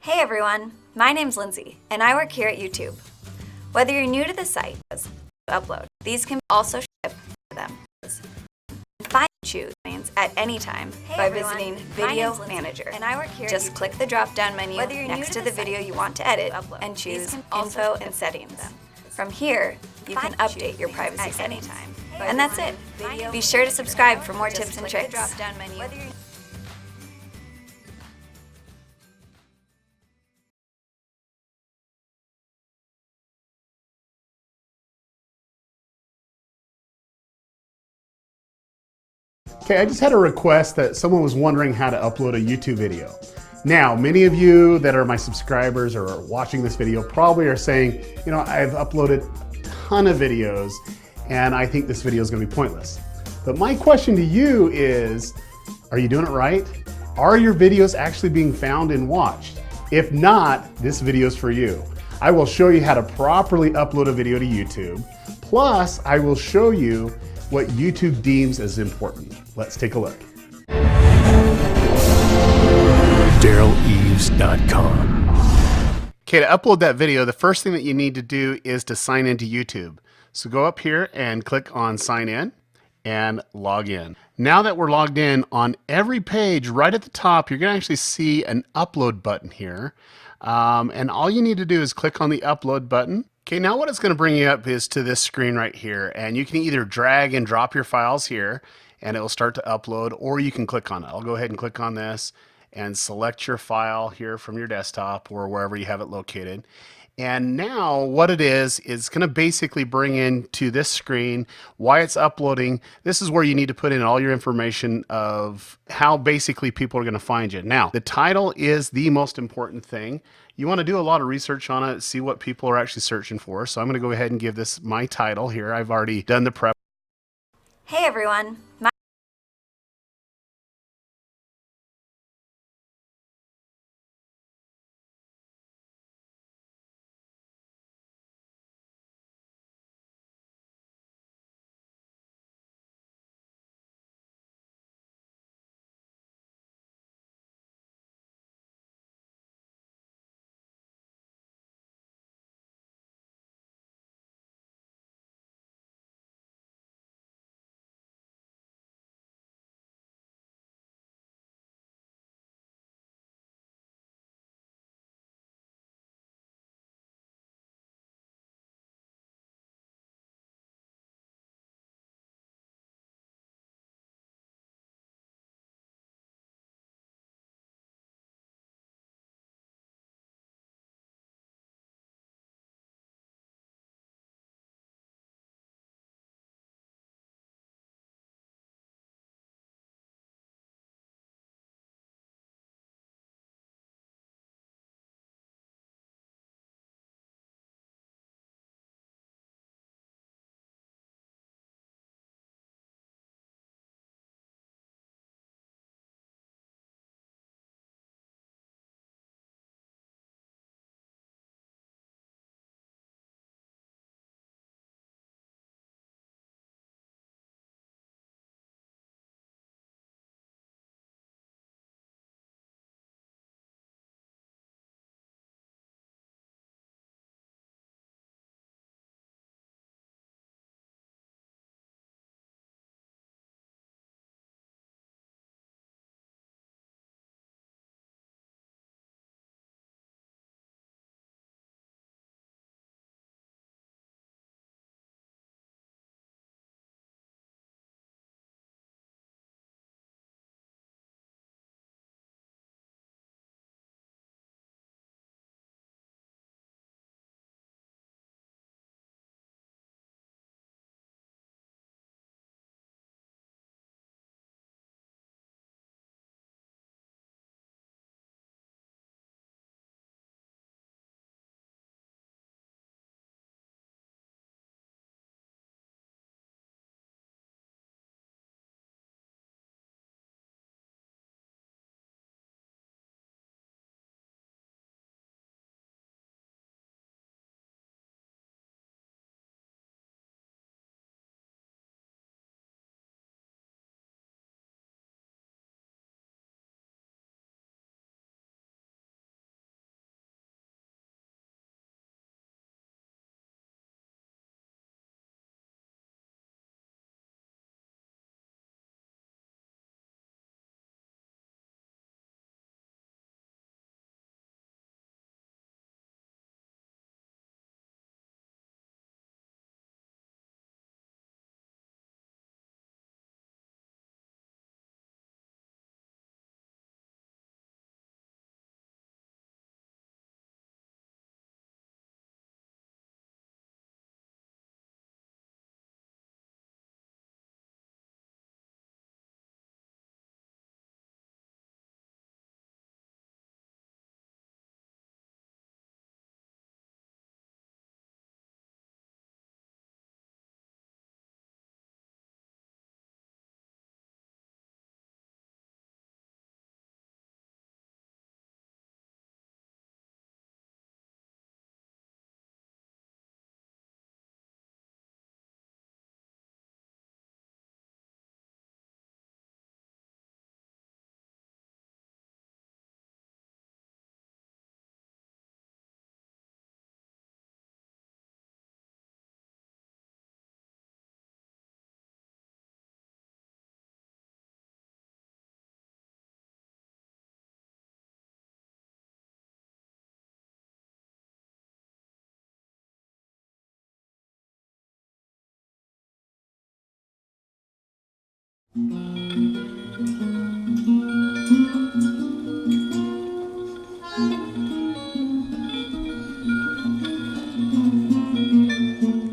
Hey everyone, my name's Lindsay, and I work here at YouTube. Whether you're new to the site, upload, these can also ship for them. Find choose at any time by visiting Video Manager. And I work here Just click the drop-down menu next to the video you want to edit and choose Info and Settings. From here, you can update your privacy settings. And that's it. Be sure to subscribe for more tips and tricks. Okay, I just had a request that someone was wondering how to upload a YouTube video. Now, many of you that are my subscribers or are watching this video probably are saying, you know, I've uploaded a ton of videos and I think this video is going to be pointless. But my question to you is, are you doing it right? Are your videos actually being found and watched? If not, this video is for you. I will show you how to properly upload a video to YouTube. Plus, I will show you what YouTube deems as important. Let's take a look. DarylEves.com. Okay, to upload that video, the first thing that you need to do is to sign into YouTube. So go up here and click on sign in and log in. Now that we're logged in, on every page right at the top, you're gonna actually see an upload button here. And all you need to do is click on the upload button. Okay, now what it's going to bring you up is to this screen right here, and you can either drag and drop your files here and it will start to upload, or you can click on it. I'll go ahead and click on this and select your file here from your desktop or wherever you have it located. And now what it is going to basically bring into this screen why it's uploading. This is where you need to put in all your information of how basically people are going to find you. Now, the title is the most important thing. You want to do a lot of research on it, see what people are actually searching for. So I'm going to go ahead and give this my title here. I've already done the prep. Hey everyone,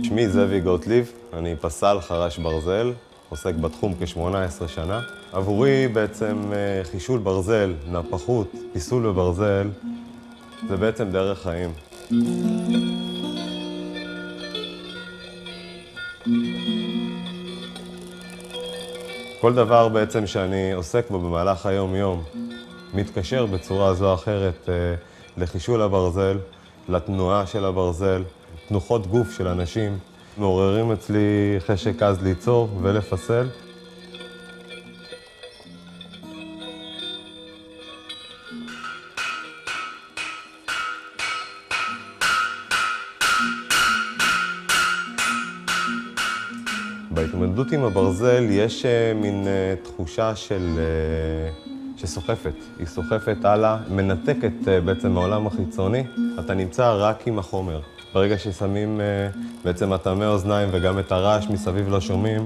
שמי זאבי גוטליב, אני פסל חרש ברזל, עוסק בתחום כ-18 שנה. עבורי בעצם חישול ברזל, נפחות, פיסול בברזל, זה בעצם דרך חיים. כל דבר בעצם שאני עוסק בו במהלך היום-יום מתקשר בצורה זו או אחרת לחישול הברזל, לתנועה של הברזל, תנוחות גוף של אנשים, מעוררים אצלי חשק עז ליצור ולפסל. בהתמודדות עם הברזל יש מין תחושה שסוחפת. היא סוחפת הלאה, מנתקת בעצם מהעולם החיצוני. אתה נמצא רק עם החומר. ברגע ששמים בעצם מטעמי אוזניים וגם את הרעש מסביב לא שומעים,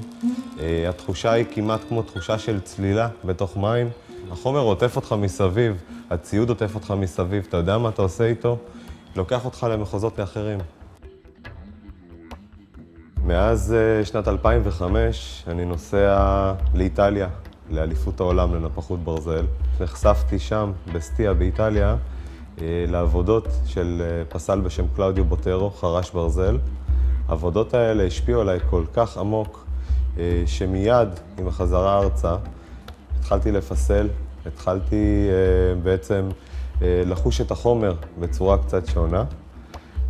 התחושה היא כמעט כמו תחושה של צלילה בתוך מים. החומר עוטף אותך מסביב, הציוד עוטף אותך מסביב, אתה יודע מה אתה עושה איתו, לוקח אותך למחוזות לאחרים. מאז שנת 2005 אני נוסע לאיטליה, לאליפות העולם לנפחות ברזל. נחשפתי שם, בסטיה באיטליה, לעבודות של פסל בשם קלאודיו בוטרו, חרש ברזל. העבודות האלה השפיעו עליי כל כך עמוק, שמיד עם החזרה ארצה התחלתי לפסל, התחלתי בעצם לחוש את החומר בצורה קצת שונה.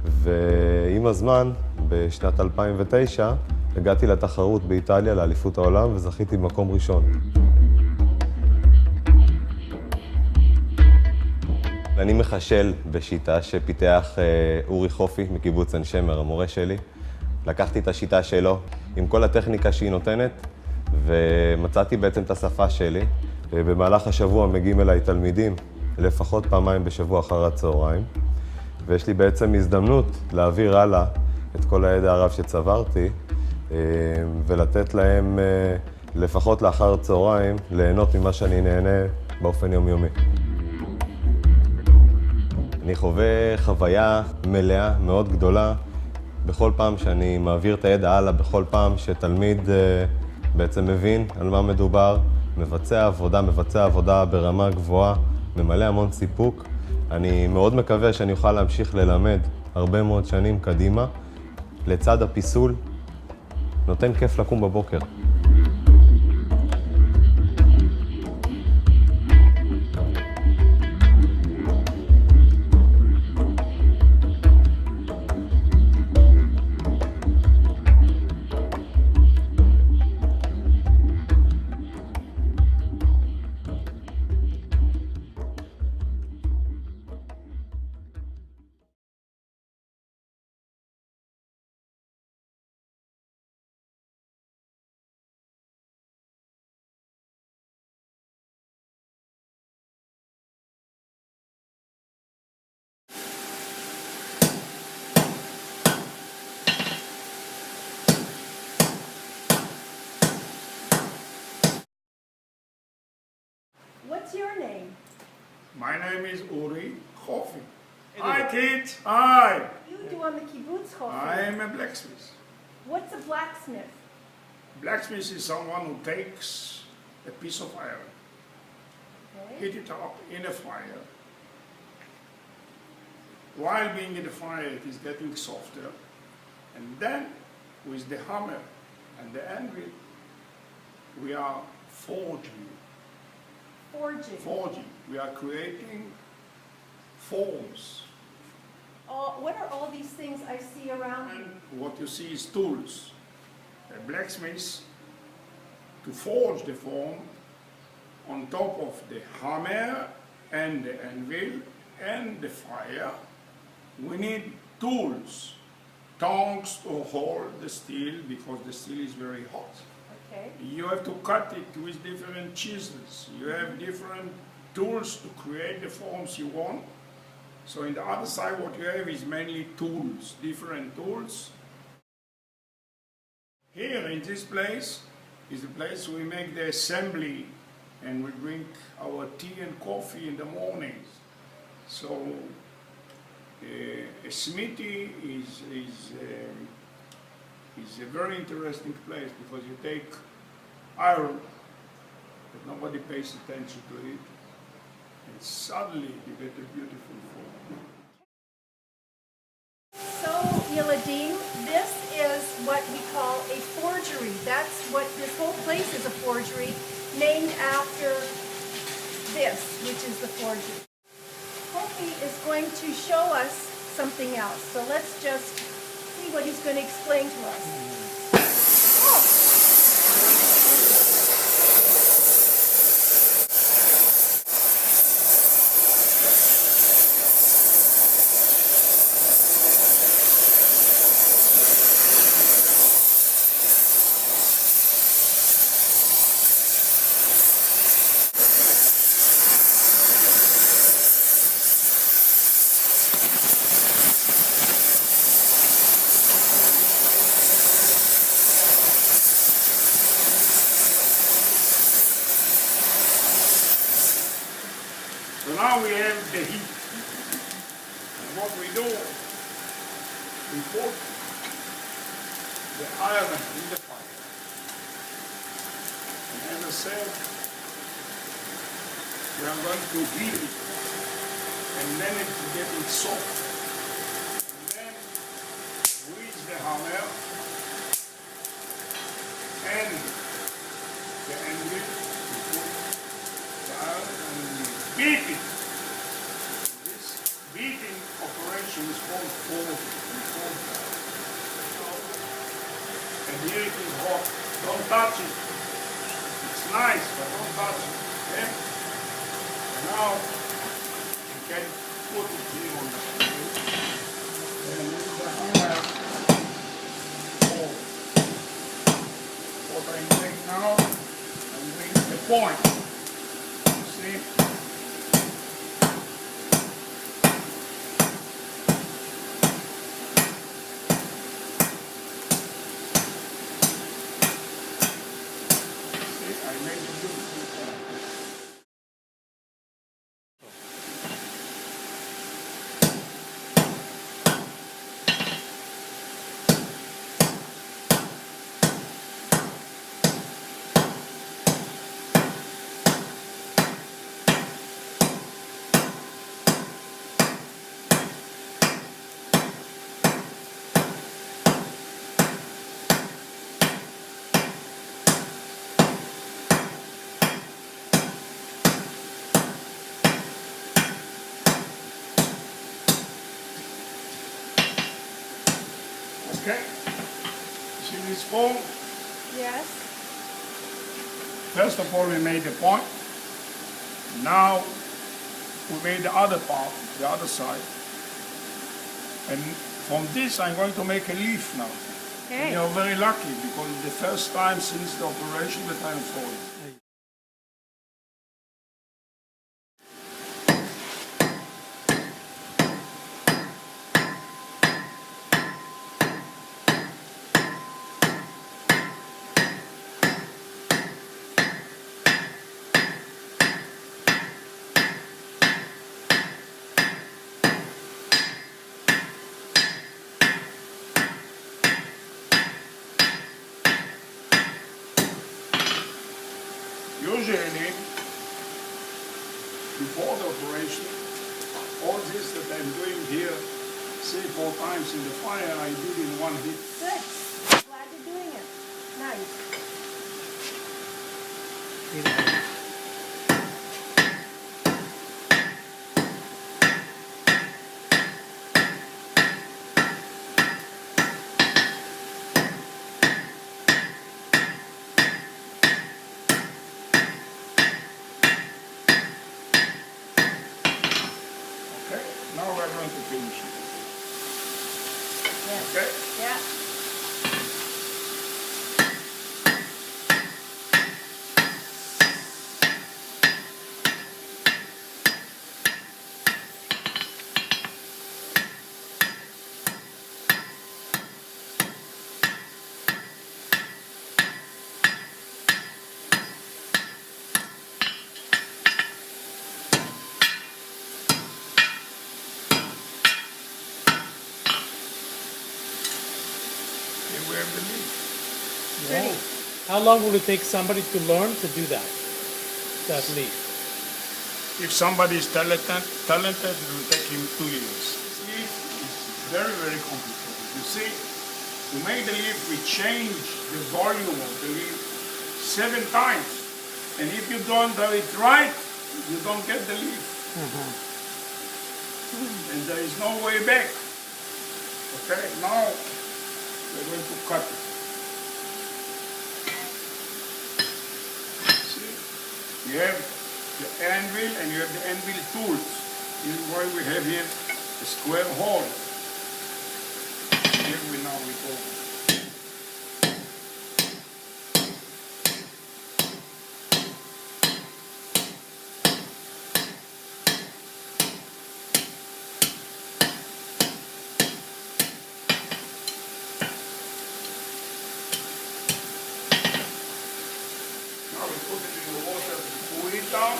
ועם הזמן, בשנת 2009, הגעתי לתחרות באיטליה, לאליפות העולם, וזכיתי במקום ראשון. אני מחשל בשיטה שפיתח אורי חופי מקיבוץ עין שמר, המורה שלי. לקחתי את השיטה שלו עם כל הטכניקה שהיא נותנת, ומצאתי בעצם את השפה שלי. במהלך השבוע מגיעים אליי תלמידים, לפחות פעמיים בשבוע אחר הצהריים. ויש לי בעצם הזדמנות להעביר הלאה את כל הידע הרב שצברתי, ולתת להם, לפחות לאחר צהריים, ליהנות ממה שאני נהנה באופן יומיומי. אני חווה חוויה מלאה, מאוד גדולה, בכל פעם שאני מעביר את הידע הלאה, בכל פעם שתלמיד בעצם מבין על מה מדובר, מבצע עבודה ברמה גבוהה, ממלא המון סיפוק. אני מאוד מקווה שאני אוכל להמשיך ללמד הרבה מאוד שנים קדימה. לצד הפיסול, נותן כיף לקום בבוקר. What's your name? My name is Uri Chofi. Hi kids, hi! You do on the kibbutz Chofi. I am a blacksmith. What's a blacksmith? Blacksmith is someone who takes a piece of iron, Okay. heat it up in a fire. While being in the fire, it is getting softer. And then, with the hammer and the anvil, we are forging. Forging. We are creating forms. What are all these things I see around And you? what you see is tools. A blacksmith, to forge the form, on top of the hammer and the anvil and the fire, we need tools, tongs to hold the steel because the steel is very hot. Okay. You have to cut it with different chisels. You have different tools to create the forms you want. So in the other side what you have is mainly tools, different tools. Here in this place is the place we make the assembly and we drink our tea and coffee in the mornings. So a smithy is a very interesting place because you take iron, but nobody pays attention to it, and suddenly you get a beautiful form. So, Yiladim, this is what we call a forgery. That's what this whole place is, a forgery, named after this, which is the forgery. Kofi is going to show us something else. So let's just see what he's going to explain to us. Oh. So now we have the heat. And what we do, we put the iron in the fire. And as I said, we are going to heat it. And then it's getting soft. And then with the hammer and the anvil, we put the iron and we beat it. This beating operation is called forging. And here it is hot. Don't touch it. It's nice, but don't touch it. Okay? And now you can put it here on the stove. And with the hammer, what I'm doing now, I'm doing the point. You see? I made a beautiful point. Okay? See this form? Yes. First of all, we made the point. Now, we made the other part, the other side. And from this, I'm going to make a leaf now. Okay. And you're very lucky because it's the first time since the operation that I'm folding. Usually, before the operation, all this that I'm doing here 3-4 times in the fire, I did in one hit. Good. Glad you're doing it. Nice. Okay, now we're going to finish it. Yes. Okay? Yeah. we have the leaf. Wow. How long will it take somebody to learn to do that? That leaf? If somebody is talented, it will take him 2 years. This leaf is very, very complicated. You see, to make the leaf, we change the volume of the leaf 7 times. And if you don't do it right, you don't get the leaf. And there is no way back. Okay, now we're going to cut it. See, you have the anvil and you have the anvil tools. This is why we have here a square hole. Here we now we go. Now we put it in the water to cool it down.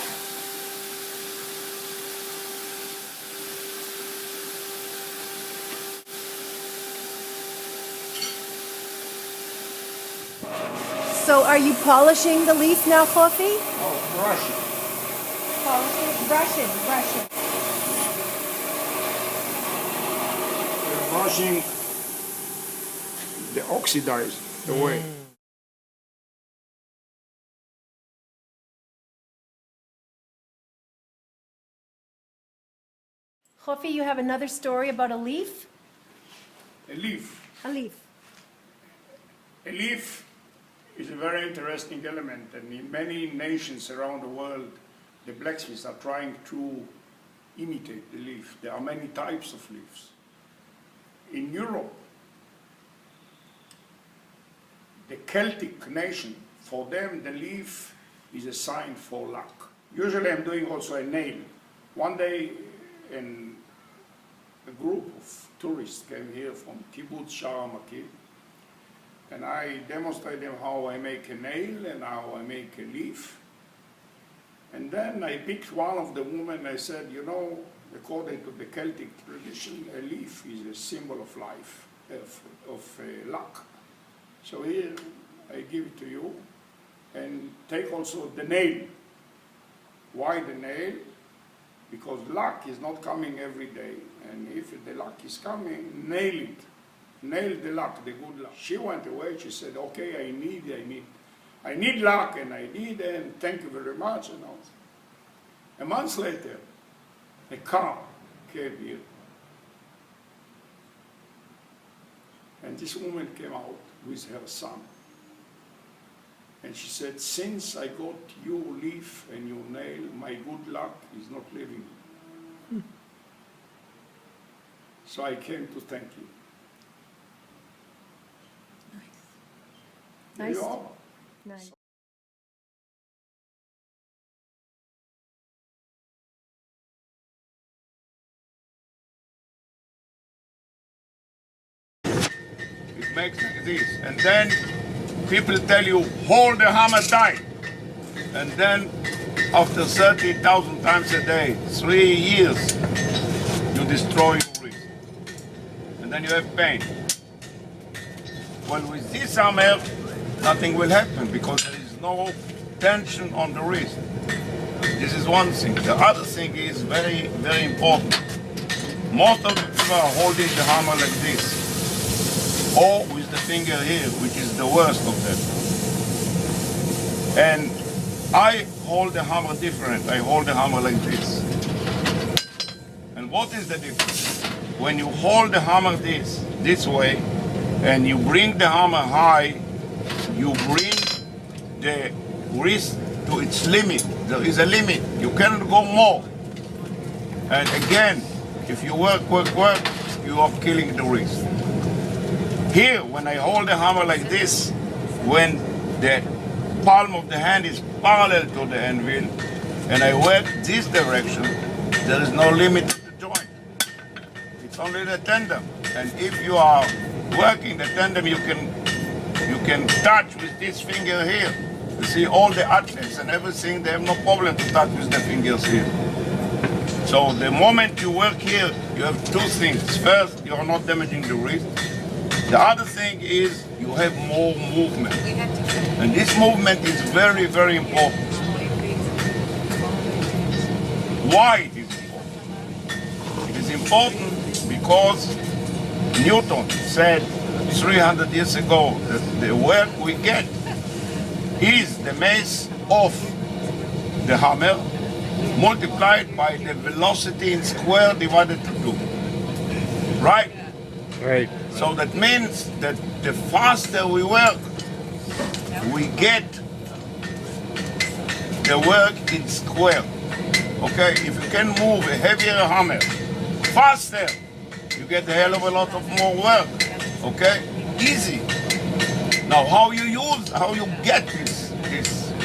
So are you polishing the leaf now, Kofi? Now brush it. Polishing, brushing. We're brushing the oxidized away. Kofi, you have another story about a leaf? A leaf. A leaf. A leaf is a very interesting element, and in many nations around the world, the blacksmiths are trying to imitate the leaf. There are many types of leaves. In Europe, the Celtic nation, for them the leaf is a sign for luck. Usually I'm doing also a nail. One day a group of tourists came here from Kibbutz Sharamakir, and I demonstrated them how I make a nail and how I make a leaf. And then I picked one of the women. I said, you know, according to the Celtic tradition, a leaf is a symbol of life, of luck. So here I give it to you, and take also the nail. Why the nail? Because luck is not coming every day, and if the luck is coming, nail it. Nail the luck, the good luck. She went away, she said, okay, I need luck, and and thank you very much, and all. A month later, a car came here. And this woman came out with her son. And she said, since I got your leaf and your nail, my good luck is not leaving me. So I came to thank you. There Nice. you are. Nice. It makes like this. And then people tell you, hold the hammer tight. And then after 30,000 times a day, 3 years, you destroy your wrist. And then you have pain. Well, with this hammer, nothing will happen because there is no tension on the wrist. This is one thing. The other thing is very, very important. Most of the people are holding the hammer like this, or with the finger here, which is the worst of them. And I hold the hammer different. I hold the hammer like this. And what is the difference? When you hold the hammer this way, and you bring the hammer high, you bring the wrist to its limit. There is a limit. You cannot go more. And again, if you work, you are killing the wrist. Here, when I hold the hammer like this, when the palm of the hand is parallel to the anvil, and I work this direction, there is no limit to the joint. It's only the tendon. And if you are working the tendon, you can touch with this finger here. You see all the athletes and everything, they have no problem to touch with the fingers here. So the moment you work here, you have two things. First, you are not damaging the wrist. The other thing is you have more movement. And this movement is very, very important. Why it is important? It is important because Newton said 300 years ago that the work we get is the mass of the hammer multiplied by the velocity in square divided to 2. Right? Right. So that means that the faster we work, we get the work in square. Okay? If you can move a heavier hammer faster, you get a hell of a lot of more work. Okay? Easy. Now how you get this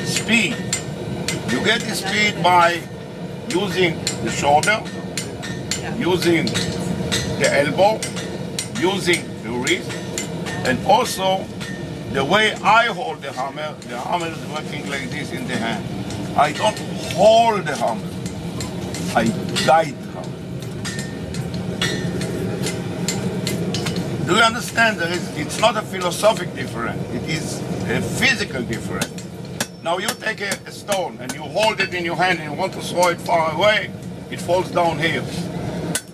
speed? You get the speed by using the shoulder, using the elbow, using the wrist, and also the way I hold the hammer is working like this in the hand. I don't hold the hammer, I guide the hammer. Do you understand? It's not a philosophic difference, it is a physical difference. Now you take a stone and you hold it in your hand and you want to throw it far away, it falls down here.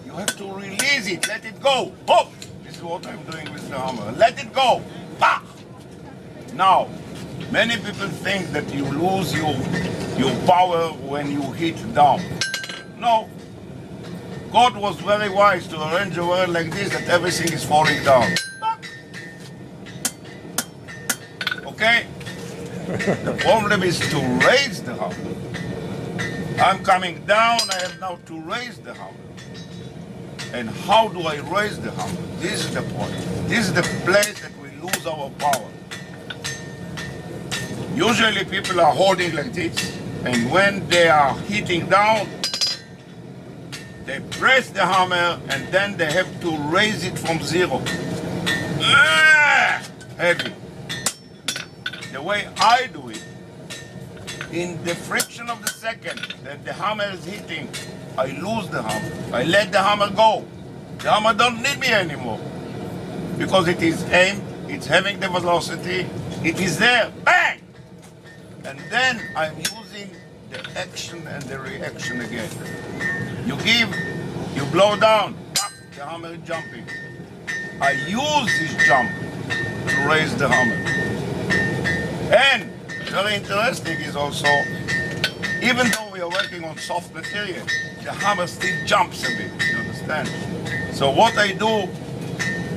You have to release it, let it go. Hop! This is what I'm doing with the hammer. Let it go. Bah! Now, many people think that you lose your power when you hit down. No. God was very wise to arrange a world like this that everything is falling down. Okay? The problem is to raise the hammer. I'm coming down, I have now to raise the hammer. And how do I raise the hammer? This is the point. This is the place that we lose our power. Usually people are holding like this, and when they are hitting down, they press the hammer and then they have to raise it from 0. Heavy. The way I do it, in the fraction of the second that the hammer is hitting, I lose the hammer. I let the hammer go. The hammer don't need me anymore. Because it is aimed, it's having the velocity, it is there, bang! And then I'm using the action and the reaction again. You blow down, the hammer is jumping. I use this jump to raise the hammer. And very interesting is also, even though we are working on soft material, the hammer still jumps a bit, you understand? So what I do,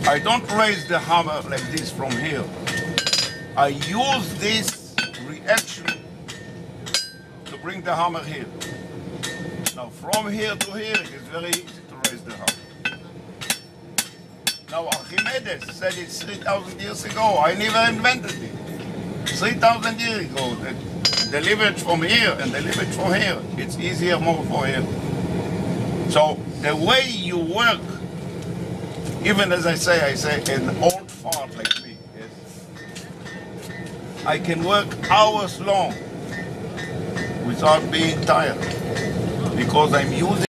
I don't raise the hammer like this from here. I use this reaction to bring the hammer here. Now from here to here, it is very easy to raise the hammer. Now Archimedes said it 3,000 years ago. I never invented it. 3,000 years ago, deliver it from here and deliver it from here. It's easier more for here. So the way you work, even as I say an old fart like me, yes, I can work hours long without being tired because I'm using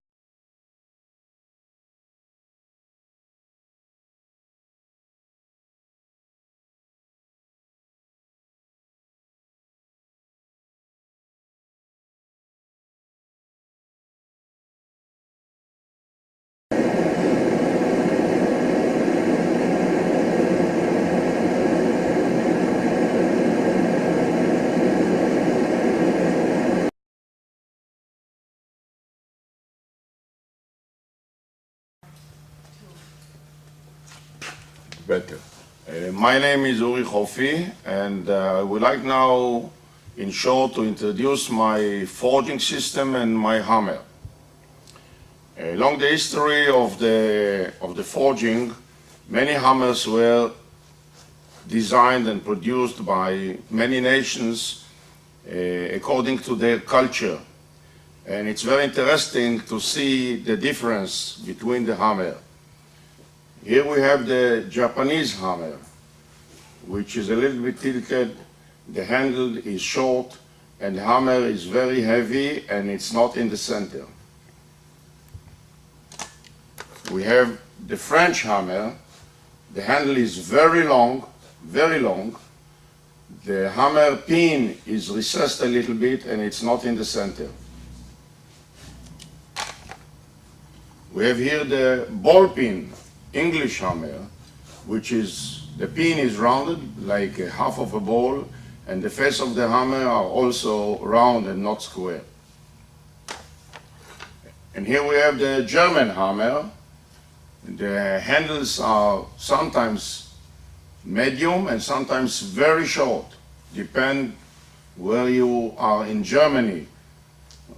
better. My name is Uri Chofi, and I would like now, in short, to introduce my forging system and my hammer. Along the history of the forging, many hammers were designed and produced by many nations according to their culture. And it's very interesting to see the difference between the hammer. Here we have the Japanese hammer, which is a little bit tilted, the handle is short, and the hammer is very heavy and it's not in the center. We have the French hammer, The handle is very long, very long. The hammer pin is recessed a little bit and it's not in the center. We have here the ball pin, English hammer, which is, the pin is rounded like a half of a ball, and the face of the hammer are also round and not square. And here we have the German hammer. The handles are sometimes medium and sometimes very short, depend where you are in Germany.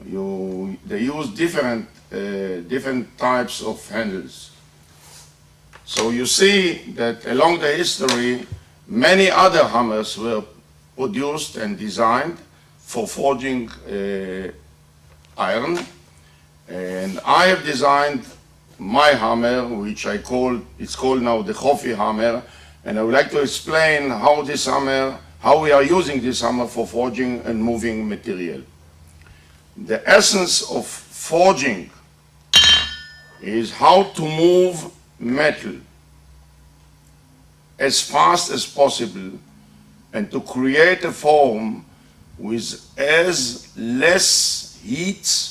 They use different types of handles. So you see that along the history, many other hammers were produced and designed for forging iron. And I have designed my hammer, which it's called now the Chofi hammer, and I would like to explain how we are using this hammer for forging and moving material. The essence of forging is how to move metal as fast as possible and to create a form with as less heat,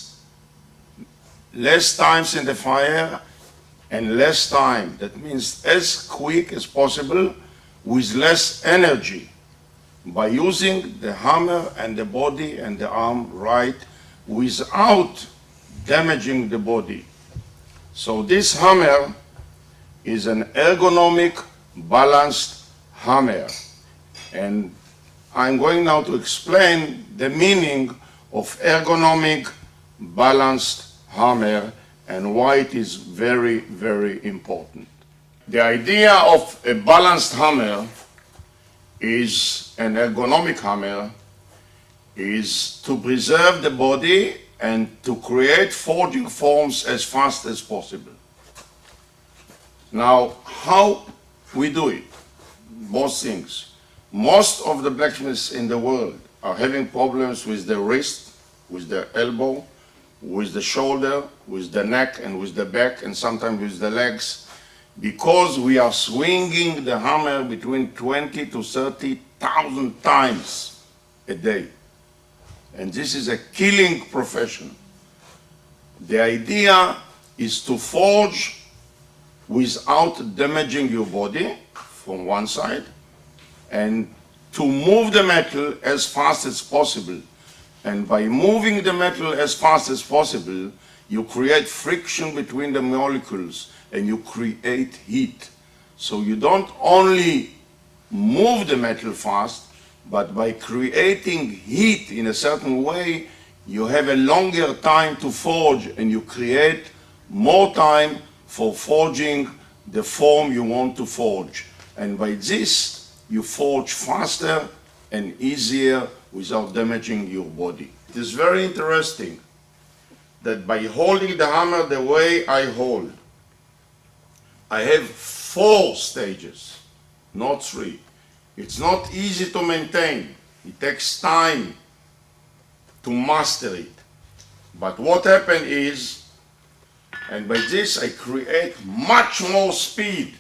less times in the fire, and less time. That means as quick as possible with less energy, by using the hammer and the body and the arm right without damaging the body. So this hammer is an ergonomic, balanced hammer. And I'm going now to explain the meaning of ergonomic, balanced hammer and why it is very, very important. The idea of a balanced hammer is an ergonomic hammer is to preserve the body and to create forging forms as fast as possible. Now, how we do it? Most things. Most of the blacksmiths in the world are having problems with the wrist, with the elbow, with the shoulder, with the neck, and with the back, and sometimes with the legs, because we are swinging the hammer between 20 to 30,000 times a day. And this is a killing profession. The idea is to forge without damaging your body from one side, and to move the metal as fast as possible. And by moving the metal as fast as possible, you create friction between the molecules and you create heat. So you don't only move the metal fast, but by creating heat in a certain way, you have a longer time to forge and you create more time for forging the form you want to forge. And by this, you forge faster and easier without damaging your body. It is very interesting that by holding the hammer the way I hold, I have 4 stages, not 3. It's not easy to maintain. It takes time to master it. But what happened is, and by this I create much more speed,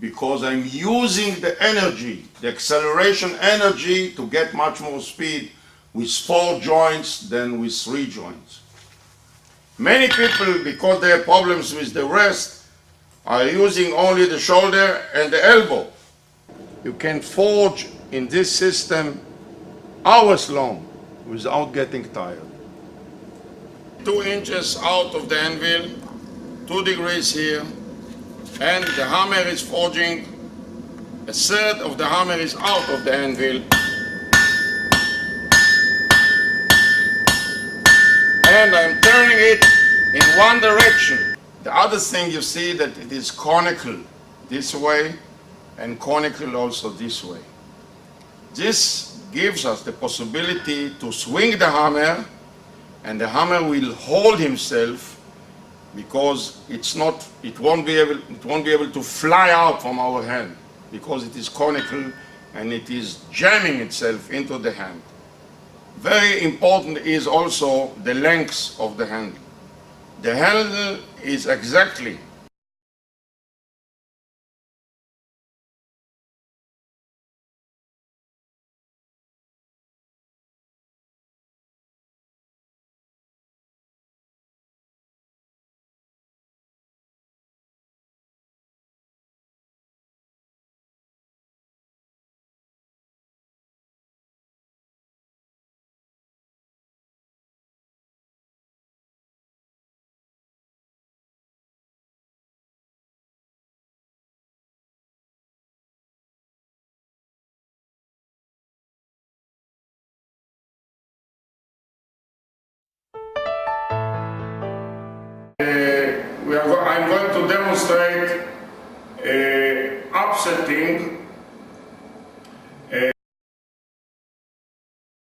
because I'm using the energy, the acceleration energy, to get much more speed with 4 joints than with 3 joints. Many people, because they have problems with the wrist, are using only the shoulder and the elbow. You can forge in this system hours long without getting tired. 2 inches out of the anvil, 2 degrees here, and the hammer is forging. A third of the hammer is out of the anvil. And I'm turning it in one direction. The other thing you see that it is conical this way and conical also this way. This gives us the possibility to swing the hammer, and the hammer will hold himself, because it won't be able to fly out from our hand, because it is conical and it is jamming itself into the hand. Very important is also the length of the handle. The handle is exactly I'm going to demonstrate offsetting